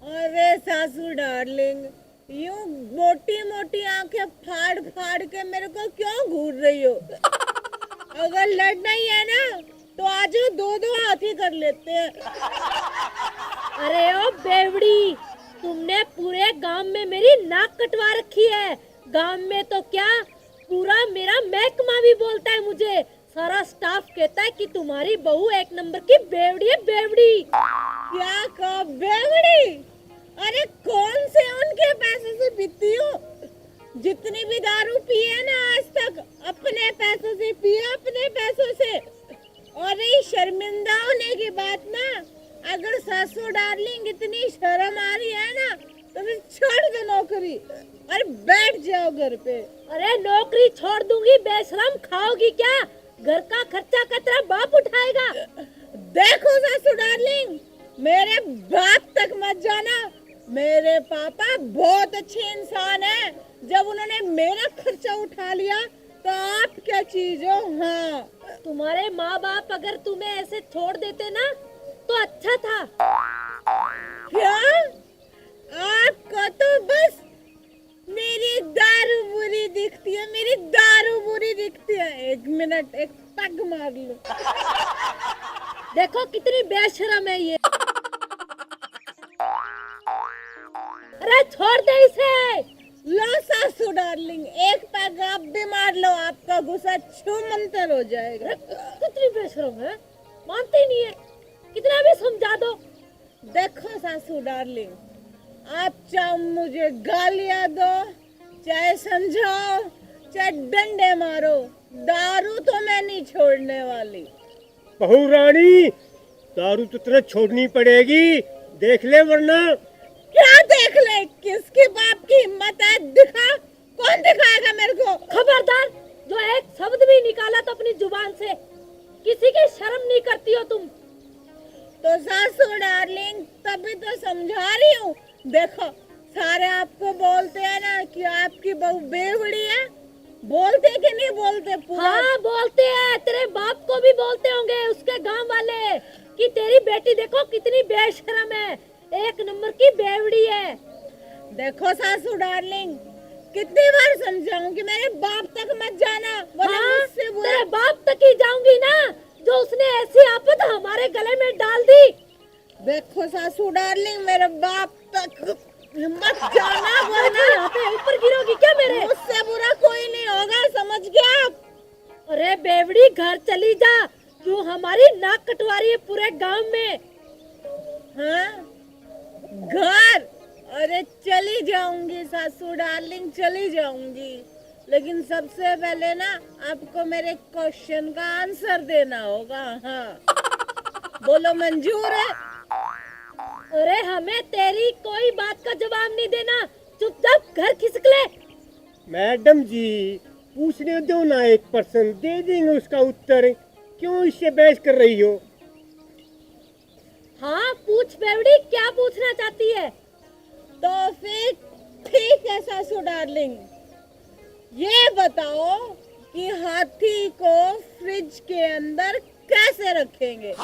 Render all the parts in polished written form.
अरे सासू डार्लिंग, यूं मोटी मोटी आंखें फाड़ फाड़ के मेरे को क्यों घूर रही हो? अगर लड़ना ही है ना तो आज दो दो हाथी कर लेते हैं। अरे ओ बेवड़ी, तुमने पूरे गांव में मेरी नाक कटवा रखी है। गांव में तो क्या, पूरा मेरा महकमा भी बोलता है मुझे। सारा स्टाफ कहता है कि तुम्हारी बहू एक नंबर की बेवड़ी है, बेवड़ी। क्या कहा बेवड़ी? अरे कौन से उनके पैसे से पीती हो? जितनी भी दारू पी है ना आज तक, अपने पैसों से पी है, अपने पैसों से। और ये शर्मिंदा होने की बात ना, अगर सासू डार्लिंग इतनी शर्म आ रही है ना तो फिर छोड़ दो नौकरी और बैठ जाओ घर पे। अरे नौकरी छोड़ दूंगी, बेशरम, खाओगी क्या? घर का खर्चा कतरा बाप उठाएगा। देखो सासू डार्लिंग, मेरे बाप तक मत जाना। मेरे पापा बहुत अच्छे इंसान हैं। जब उन्होंने मेरा खर्चा उठा लिया तो आप क्या चीज हो? हाँ, तुम्हारे माँ बाप अगर तुम्हें ऐसे छोड़ देते ना तो अच्छा था। क्या आपको तो बस मेरी दारू बुरी दिखती है, मेरी दारू बुरी दिखती है। एक मिनट, एक पग मार लो। देखो कितनी बेशरम है ये। अरे छोड़ दे इसे। लो सासू डार्लिंग, एक पैग आप भी मार लो, आपका गुस्सा छूमंतर हो जाएगा। कितनी बेशरम है, मानते ही नहीं है। कितना भी समझा दो। देखो सासू डार्लिंग, आप चाहे मुझे गालियां दो, चाहे समझाओ, चाहे डंडे मारो, दारू तो मैं नहीं छोड़ने वाली। बहू रानी, दारू तो तुझे छोड़नी पड़ेगी, देख ले वरना। क्या देख ले? किसके बाप की हिम्मत है? दिखा, कौन दिखाएगा मेरे को? खबरदार, जो एक शब्द भी निकाला तो अपनी जुबान से, किसी की शर्म नहीं करती हो तुम। तो सासू डार्लिंग, तभी तो समझा रही हूँ। देखो, सारे आपको बोलते हैं ना कि आपकी बहू बेवड़ी है। बोलते कि नहीं बोलते? पूरा हाँ बोलते हैं, तेरे बाप को भी बोलते होंगे उसके गांव वाले कि तेरी बेटी देखो कितनी बेशरम है, एक नंबर की बेवड़ी है। देखो सासू डार्लिंग, कितनी बार समझाऊं कि मेरे बाप तक मत जाना, वरना हाँ, मुझसे बुरा। तेरे बाप तक ही जाऊंगी ना, जो उसने ऐसी आफत हमारे गले में डाल दी। देखो सासू डार्लिंग, मेरे बाप तक मत जाना, वरना यहाँ पे ऊपर गिरोगी क्या मेरे? मुझसे बुरा कोई नहीं होगा, समझ गया आप? अरे बेवड़ी, घर चली जा, क्यों हमारी नाक कटवा रही है पूरे गांव में? हाँ, घर? अरे चली जाऊंगी सासू डार्लिंग, चली जाऊंगी, लेकिन सबसे पहले ना आपको मेरे क्वेश्चन का आंसर देना होगा। हाँ, बोलो मंजूर है? अरे हमें तेरी कोई बात का जवाब नहीं देना, चुपचाप घर खिसक ले। मैडम जी, पूछने दो ना, एक पर्सन दे देंगे उसका उत्तर, क्यों इससे बहस कर रही हो? हाँ पूछ बेवड़ी, क्या पूछना चाहती है? तो फिर ठीक है सासू डार्लिंग, ये बताओ कि हाथी को फ्रिज के अंदर कैसे रखेंगे?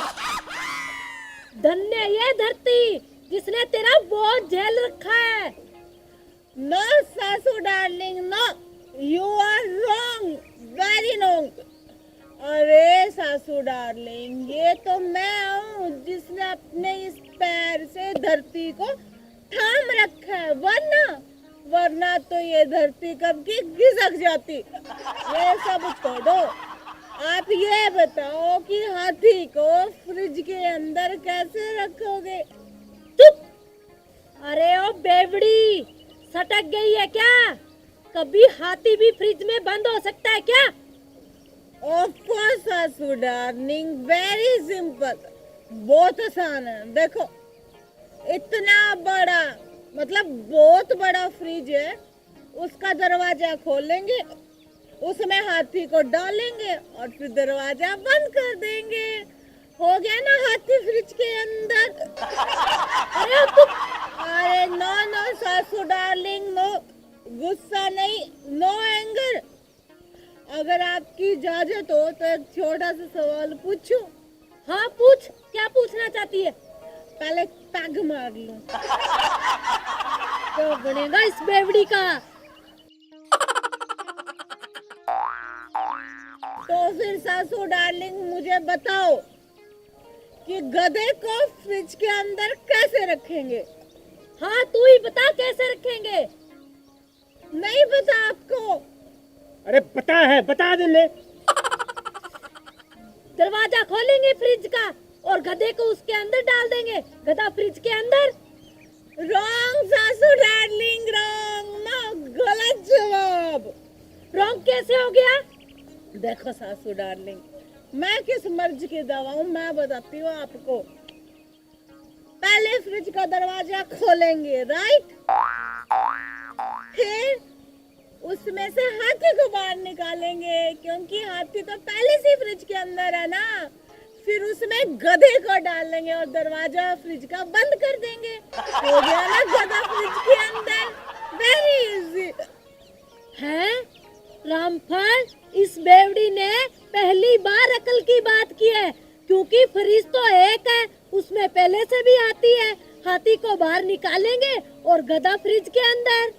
धन्य ये धरती जिसने तेरा बोझ झेल रखा है। नो सासू darling, no, you are wrong, very wrong. अरे सासू डार्लिंग, ये तो मैं हूँ जिसने अपने इस पैर से धरती को थाम रखा है, वरना तो ये धरती कब की खिसक जाती। ये सब छोड़ो, आप ये बताओ कि हाथी को फ्रिज के अंदर कैसे रखोगे? चुप! अरे ओ बेवड़ी, सटक गई है क्या? कभी हाथी भी फ्रिज में बंद हो सकता है क्या? ऑफ कोर्स सासू डार्लिंग, वेरी सिंपल। बहुत आसान है। देखो, इतना बड़ा, मतलब बहुत बड़ा फ्रिज है, उसका दरवाजा खोलेंगे, उसमें हाथी को डालेंगे और फिर दरवाजा बंद कर देंगे। हो गया ना हाथी फ्रिज के अंदर। अरे नो नो सासू डार्लिंग, नो, गुस्सा नहीं, नो एंगर। अगर आपकी इजाजत हो तो एक छोटा सा सवाल पूछूं? हाँ पूछ, क्या पूछना चाहती है? पहले पैग मार लूं। तो बनेगा इस बेवड़ी का। तो फिर सासू डार्लिंग मुझे बताओ कि गधे को फ्रिज के अंदर कैसे रखेंगे? हाँ तू ही बता कैसे रखेंगे। नहीं पता आपको? अरे पता है, बता देने। दरवाजा खोलेंगे फ्रिज का और गधे को उसके अंदर डाल देंगे, गधा फ्रिज के अंदर। रॉन्ग सासू डार्लिंग, रॉन्ग ना, गलत जवाब। रॉन्ग कैसे हो गया? देखो सासू डार्लिंग, मैं किस मर्ज की दवा हूँ मैं बताती हूँ आपको। पहले फ्रिज का दरवाजा खोलेंगे, राइट? फिर उसमें से हाथी को बाहर निकालेंगे, क्योंकि हाथी तो पहले से फ्रिज के अंदर है ना। फिर उसमें गधे को डालेंगे और दरवाजा फ्रिज का बंद कर देंगे। हो गया ना गधा फ्रिज के अंदर। वेरी इजी है। रामफल, इस बेवड़ी ने पहली बार अकल की बात की है, क्योंकि फ्रिज तो एक है, उसमें पहले से भी हाथी है। हाथी को बाहर निकालेंगे और गधा फ्रिज के अंदर।